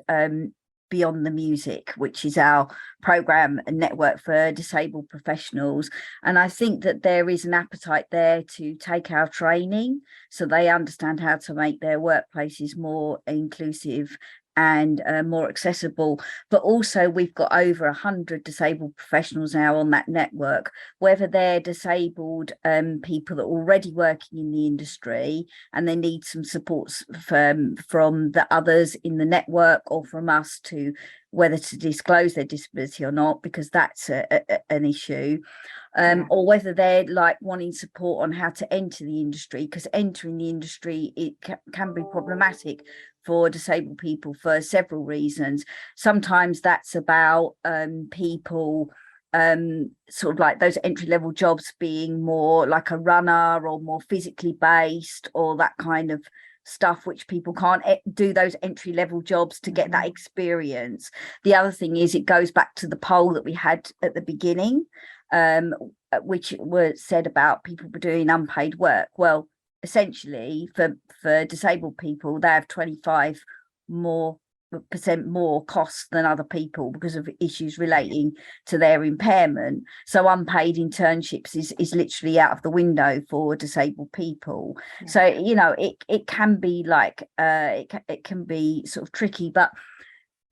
Beyond the Music, which is our program and network for disabled professionals. And I think that there is an appetite there to take our training so they understand how to make their workplaces more inclusive and more accessible. But also we've got over 100 disabled professionals now on that network, whether they're disabled people that are already working in the industry and they need some supports from the others in the network or from us to whether to disclose their disability or not, because that's an issue. Or whether they're like wanting support on how to enter the industry, because entering the industry, it can be problematic for disabled people for several reasons. Sometimes that's about people sort of like those entry-level jobs being more like a runner or more physically based or that kind of stuff, which people can't do those entry-level jobs to get that experience. The other thing is it goes back to the poll that we had at the beginning, which was said about people doing unpaid work. Well, essentially for disabled people, they have 25% more costs than other people because of issues relating to their impairment. So unpaid internships is literally out of the window for disabled people. Yeah. So, you know, it can be like it can be sort of tricky, but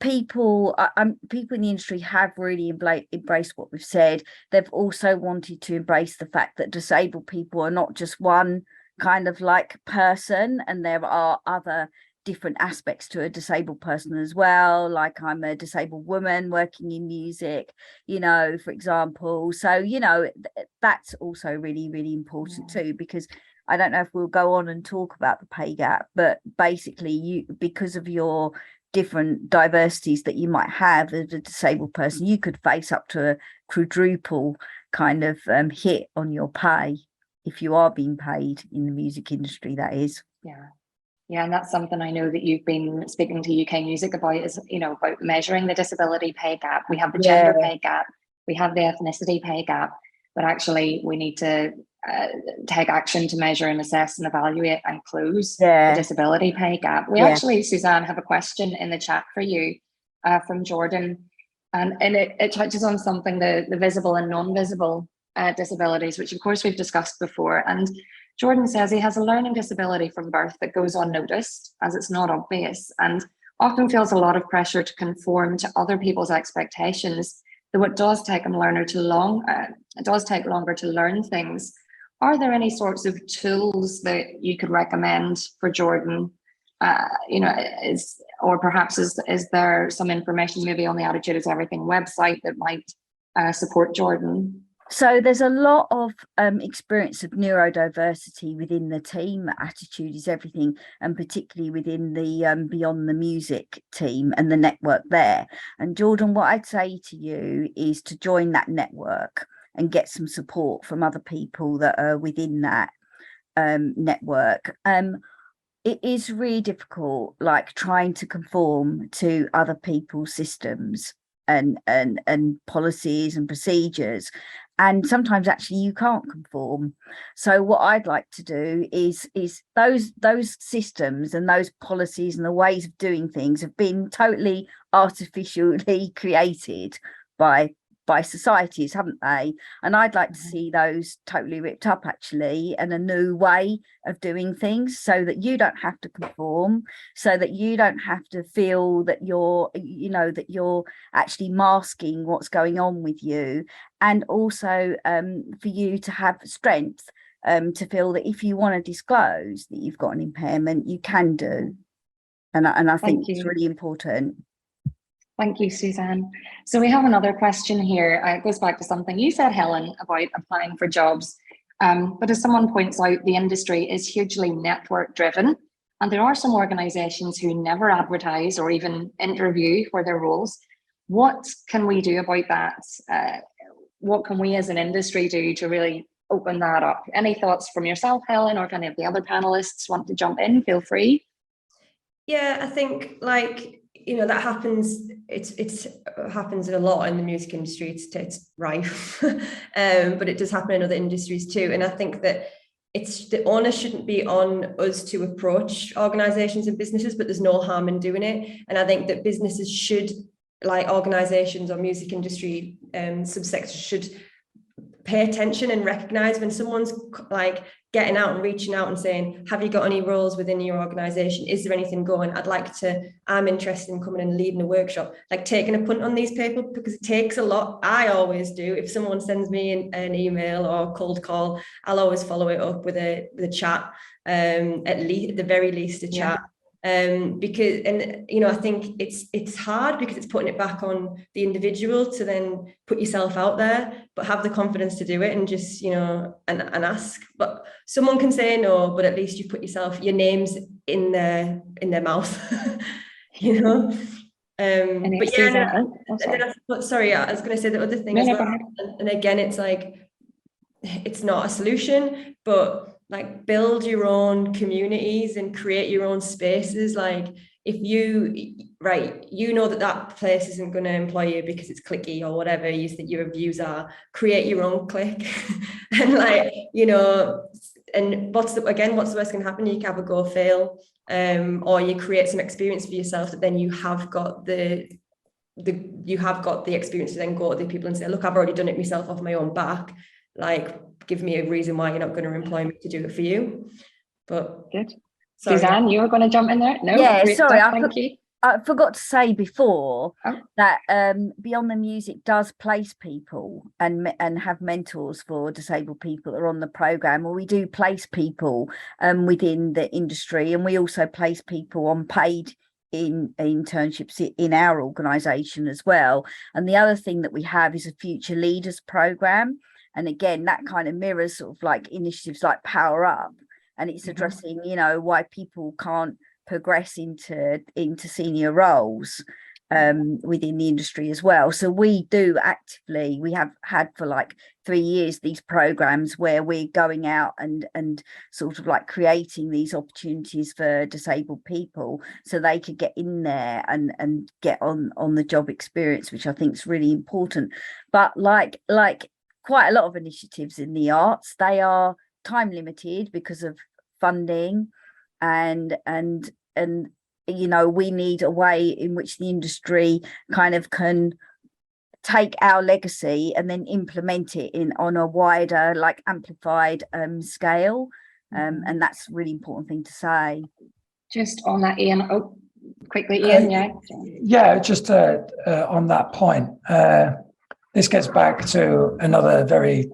people in the industry have really embraced what we've said. They've also wanted to embrace the fact that disabled people are not just one kind of like person, and there are other different aspects to a disabled person as well. Like I'm a disabled woman working in music, you know, for example. So, you know, that's also really, really important too, because I don't know if we'll go on and talk about the pay gap, but basically you, because of your different diversities that you might have as a disabled person, you could face up to a quadruple kind of hit on your pay if you are being paid in the music industry, that is. Yeah, and that's something I know that you've been speaking to UK Music about, is, you know, about measuring the disability pay gap. We have the gender pay gap, we have the ethnicity pay gap, but actually we need to take action to measure and assess and evaluate and close the disability pay gap. We actually, Suzanne, have a question in the chat for you from Jordan, and it touches on something, the visible and non-visible disabilities, which of course we've discussed before. And Jordan says he has a learning disability from birth that goes unnoticed as it's not obvious, and often feels a lot of pressure to conform to other people's expectations, though it does take longer to learn things. Are there any sorts of tools that you could recommend for Jordan? You know, or perhaps is there some information maybe on the Attitude is Everything website that might support Jordan? So there's a lot of experience of neurodiversity within the team. Attitude is Everything, and particularly within the Beyond the Music team and the network there. And Jordan, what I'd say to you is to join that network and get some support from other people that are within that network. It is really difficult, like trying to conform to other people's systems and policies and procedures. And sometimes actually you can't conform. So what I'd like to do is those systems and those policies and the ways of doing things have been totally artificially created by societies, haven't they? And I'd like to see those totally ripped up actually, and a new way of doing things, so that you don't have to conform, so that you don't have to feel that you're actually masking what's going on with you, and also for you to have strength to feel that if you want to disclose that you've got an impairment, you can do. And I think it's really important. Thank you, Suzanne. So we have another question here. It goes back to something you said, Helen, about applying for jobs. But as someone points out, the industry is hugely network driven, and there are some organisations who never advertise or even interview for their roles. What can we do about that? what can we as an industry do to really open that up? Any thoughts from yourself, Helen, or if any of the other panelists want to jump in, feel free. Yeah, I think that happens. It happens a lot in the music industry. It's rife, but it does happen in other industries too. And I think that the onus shouldn't be on us to approach organisations and businesses, but there's no harm in doing it. And I think that businesses should, like organisations or music industry subsectors, should pay attention and recognise when someone's like getting out and reaching out and saying, have you got any roles within your organisation? Is there anything going? I'm interested in coming and leading a workshop, like taking a punt on these people, because it takes a lot. I always do. If someone sends me an email or a cold call, I'll always follow it up with a chat, at the very least a chat. Because I think it's hard because it's putting it back on the individual to then put yourself out there, but have the confidence to do it and just and ask. But someone can say no, but at least you put your name's in their mouth. But yeah, sorry, I was going to say the other thing as well. And again, it's like, it's not a solution, but like build your own communities and create your own spaces. Like if you know that place isn't going to employ you because it's cliquey or whatever you think your views are, create your own clique. And and what's the worst can happen? You can have a go fail, or you create some experience for yourself that then you have got the experience to then go to the people and say, look, I've already done it myself off my own back. Like, give me a reason why you're not going to employ me to do it for you. But good. Sorry. Suzanne, you were going to jump in there? No. Yeah, sorry. Thank you. I forgot to say before that Beyond the Music does place people and have mentors for disabled people that are on the programme. Well, we do place people within the industry, and we also place people on paid internships in our organisation as well. And the other thing that we have is a Future Leaders programme. And again, that kind of mirrors sort of like initiatives like Power Up, and it's addressing, why people can't progress into senior roles within the industry as well. So we have had for like 3 years these programs where we're going out and sort of like creating these opportunities for disabled people so they could get in there and get on the job experience, which I think is really important. But like quite a lot of initiatives in the arts, they are time limited because of funding, and we need a way in which the industry kind of can take our legacy and then implement it on a wider, like amplified scale, and that's a really important thing to say. Just on that, Ian. Oh, quickly, Ian. Just on that point. This gets back to another very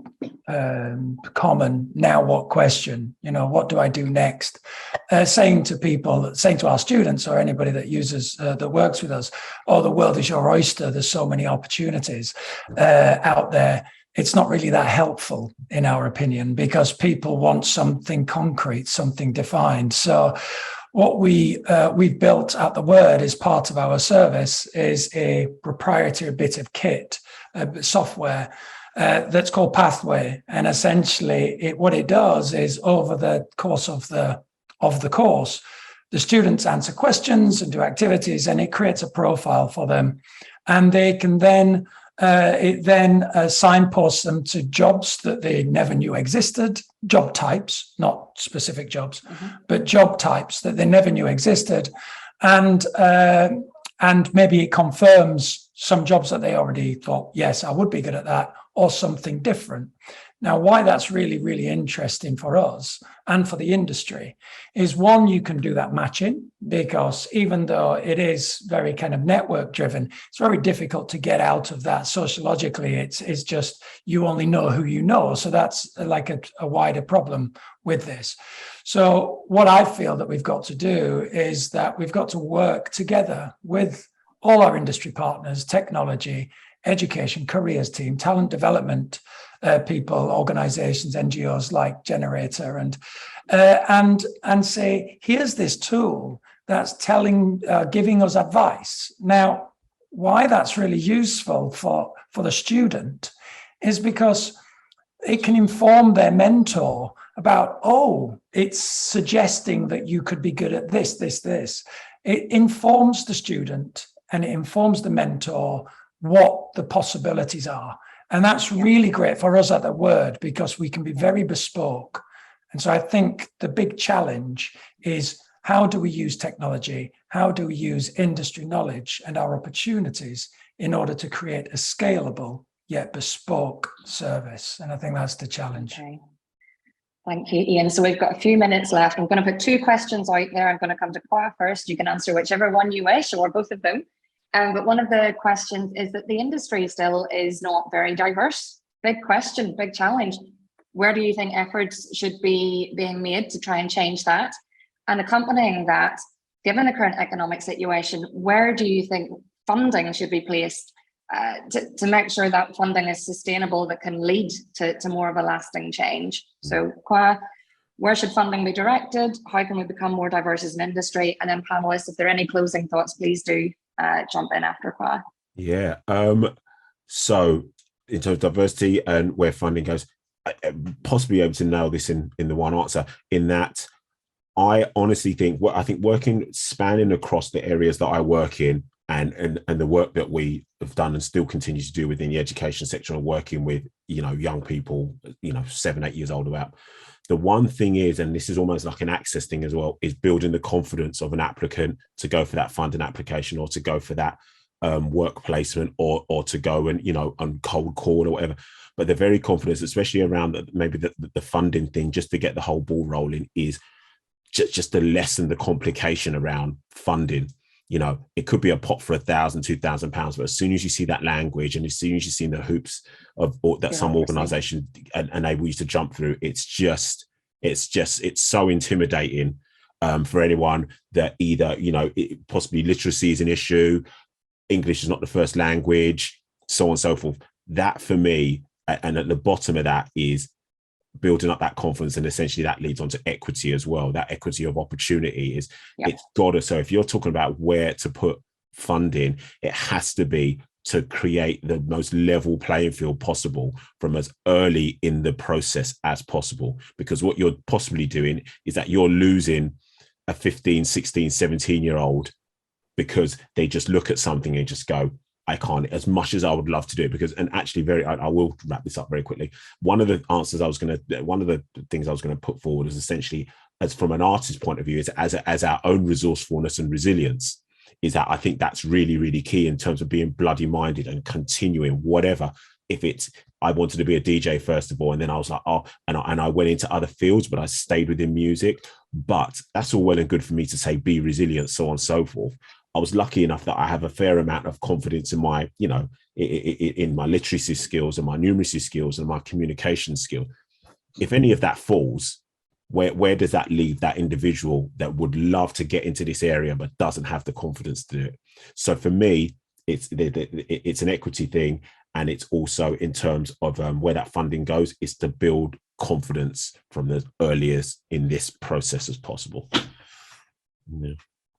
common now what question, what do I do next? Saying to our students or anybody that uses, that works with us, the world is your oyster. There's so many opportunities out there. It's not really that helpful in our opinion, because people want something concrete, something defined. So what we've built at TheWRD as part of our service is a proprietary bit of kit, software that's called Pathway. And essentially what it does is over the course of the course, the students answer questions and do activities, and it creates a profile for them. And they can then signpost them to jobs that they never knew existed, job types, not specific jobs, but job types that they never knew existed. And maybe it confirms some jobs that they already thought, yes, I would be good at that, or something different. Now, why that's really, really interesting for us and for the industry is, one, you can do that matching, because even though it is very kind of network driven, it's very difficult to get out of that sociologically. It's just you only know who you know. So that's like a wider problem with this. So what I feel that we've got to do is that we've got to work together with all our industry partners, technology, education, careers team, talent development people, organizations, NGOs like Generator, and say, here's this tool that's giving us advice. Now, why that's really useful for the student is because it can inform their mentor about, oh, it's suggesting that you could be good at this, this, this. It informs the student and it informs the mentor what the possibilities are. And that's really great for us at TheWRD because we can be very bespoke. And so I think the big challenge is, how do we use technology? How do we use industry knowledge and our opportunities in order to create a scalable yet bespoke service? And I think that's the challenge. Okay. Thank you, Ian. So we've got a few minutes left. I'm going to put two questions out there. I'm going to come to Qua first. You can answer whichever one you wish, or both of them. But one of the questions is that the industry still is not very diverse. Big question, big challenge. Where do you think efforts should be being made to try and change that? And accompanying that, given the current economic situation, where do you think funding should be placed to make sure that funding is sustainable, that can lead to more of a lasting change? So, Qua, where should funding be directed? How can we become more diverse as an industry? And then panelists, if there are any closing thoughts, please do jump in after Qua. Yeah. So in terms of diversity and where funding goes, possibly able to nail this in the one answer, in that I honestly think working, spanning across the areas that I work in, and the work that we have done and still continue to do within the education sector, and working with, young people, 7-8 years old, about, the one thing is, and this is almost like an access thing as well, is building the confidence of an applicant to go for that funding application, or to go for that work placement, or to go and, on cold call or whatever. But they're very confident, especially around maybe the funding thing, just to get the whole ball rolling, is just to lessen the complication around funding. It could be a pot for £1,000, £2,000, but as soon as you see that language, and as soon as you see the hoops that some organisation enable you to jump through, it's so intimidating for anyone that either, possibly literacy is an issue, English is not the first language, so on and so forth. That, for me, and at the bottom of that, is building up that confidence, and essentially that leads on to equity as well. That equity of opportunity is, it's got to, so if you're talking about where to put funding, it has to be to create the most level playing field possible from as early in the process as possible. Because what you're possibly doing is that you're losing a 15, 16, 17-year-old because they just look at something and just go, I can't, as much as I would love to do it. Because, and actually I will wrap this up very quickly. One of the things I was going to put forward is essentially, as from an artist's point of view, is as our own resourcefulness and resilience, is that I think that's really, really key in terms of being bloody minded and continuing whatever. If it's, I wanted to be a DJ first of all, and then I was like, and I went into other fields, but I stayed within music. But that's all well and good for me to say, be resilient, so on and so forth. I was lucky enough that I have a fair amount of confidence in my, in my literacy skills and my numeracy skills and my communication skill. If any of that falls, where does that leave that individual that would love to get into this area but doesn't have the confidence to do it? So for me, it's an equity thing, and it's also in terms of where that funding goes, is to build confidence from the earliest in this process as possible. Yeah.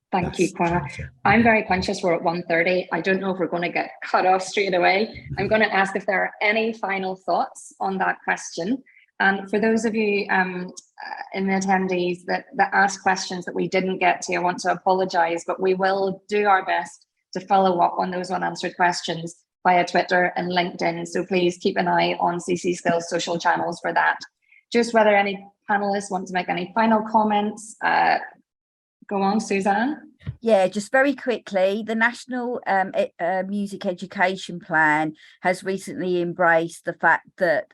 Thank you, Qua. I'm very conscious we're at 1:30. I don't know if we're going to get cut off straight away. I'm going to ask if there are any final thoughts on that question. And for those of you in the attendees that asked questions that we didn't get to, I want to apologise, but we will do our best to follow up on those unanswered questions via Twitter and LinkedIn. So please keep an eye on CC Skills social channels for that. Just whether any panelists want to make any final comments. Go on, Suzanne. Yeah, just very quickly, the National Music Education Plan has recently embraced the fact that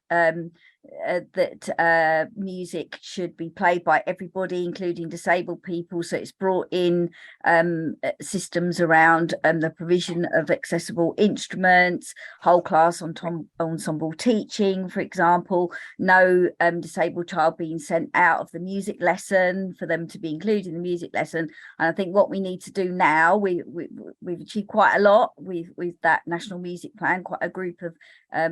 music should be played by everybody, including disabled people. So it's brought in systems around the provision of accessible instruments, whole class ensemble teaching, for example, no disabled child being sent out of the music lesson, for them to be included in the music lesson. And I think what we need to do now, we've achieved quite a lot with that National Music Plan, quite a group of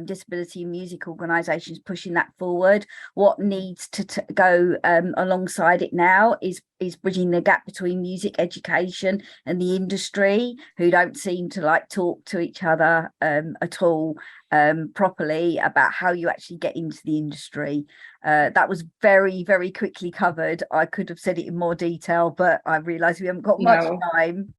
disability music organisations pushing that that forward. What needs to go alongside it now is bridging the gap between music education and the industry, who don't seem to like talk to each other at all properly about how you actually get into the industry. That was very, very quickly covered. I could have said it in more detail, but I realise we haven't got much time.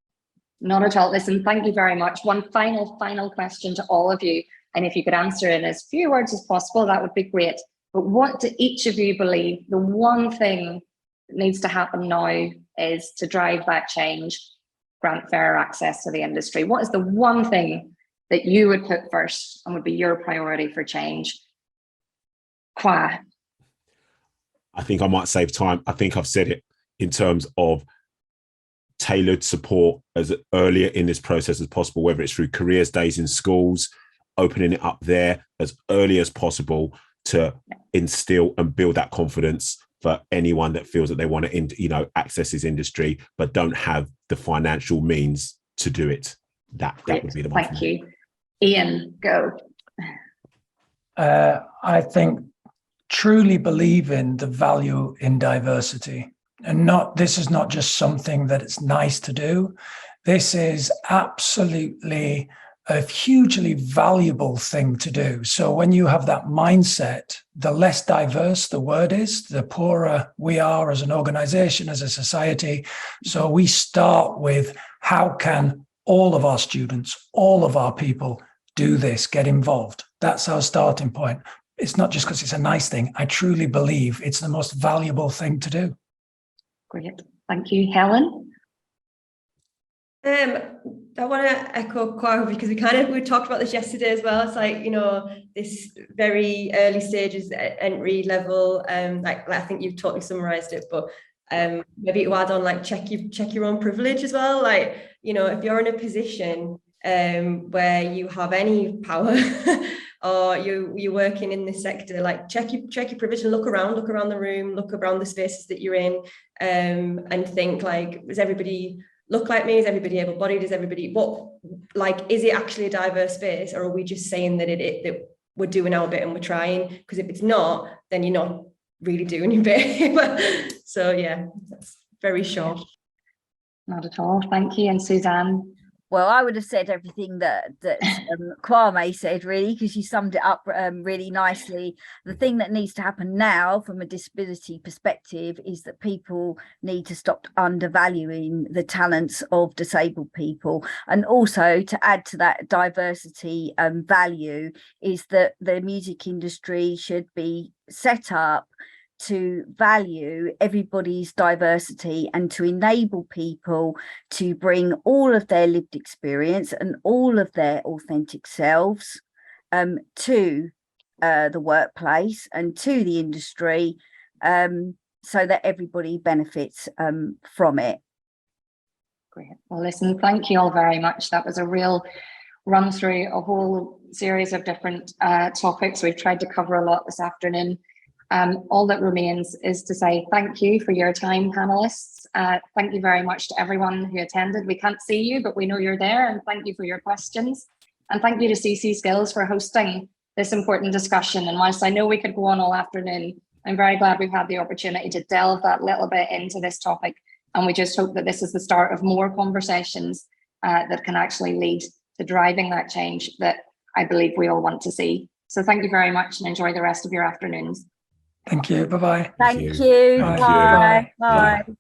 Not at all. Listen, thank you very much. One final question to all of you. And if you could answer in as few words as possible, that would be great. But what do each of you believe the one thing that needs to happen now is to drive that change, grant fairer access to the industry? What is the one thing that you would put first and would be your priority for change? Qua? I think I might save time. I think I've said it in terms of tailored support as earlier in this process as possible, whether it's through careers days in schools, opening it up there as early as possible to instill and build that confidence for anyone that feels that they want to, access this industry, but don't have the financial means to do it. That would be the one. Thank you. Ian, go. I think truly believe in the value in diversity. And this is not just something that it's nice to do. This is absolutely a hugely valuable thing to do. So when you have that mindset, the less diverse the word is, the poorer we are as an organization, as a society. So we start with how can all of our students, all of our people do this, get involved. That's our starting point. It's not just because it's a nice thing. I truly believe it's the most valuable thing to do. Great. Thank you. Helen? I want to echo Qua, because we talked about this yesterday as well. It's like, this very early stages, entry level, I think you've totally summarized it, but maybe to add on, like, check your own privilege as well. Like, if you're in a position where you have any power or you're working in this sector, like check your privilege and look around the room, look around the spaces that you're in, and think, like, does everybody look like me? Is everybody able-bodied? Is it actually a diverse space, or are we just saying that that we're doing our bit and we're trying? Because if it's not, then you're not really doing your bit. So yeah, that's very short. Not at all. Thank you. And Suzanne? Well, I would have said everything that Kwame said, really, because you summed it up really nicely. The thing that needs to happen now from a disability perspective is that people need to stop undervaluing the talents of disabled people. And also, to add to that diversity value, is that the music industry should be set up to value everybody's diversity and to enable people to bring all of their lived experience and all of their authentic selves to the workplace and to the industry, so that everybody benefits from it. Great. Well, listen, thank you all very much. That was a real run through a whole series of different topics. We've tried to cover a lot this afternoon. All that remains is to say thank you for your time, panelists. Thank you very much to everyone who attended. We can't see you, but we know you're there, and thank you for your questions. And thank you to CC Skills for hosting this important discussion. And whilst I know we could go on all afternoon, I'm very glad we've had the opportunity to delve that little bit into this topic. And we just hope that this is the start of more conversations that can actually lead to driving that change that I believe we all want to see. So thank you very much, and enjoy the rest of your afternoons. Thank you. Bye-bye. Thank you. Thank you. Bye. Bye. Bye.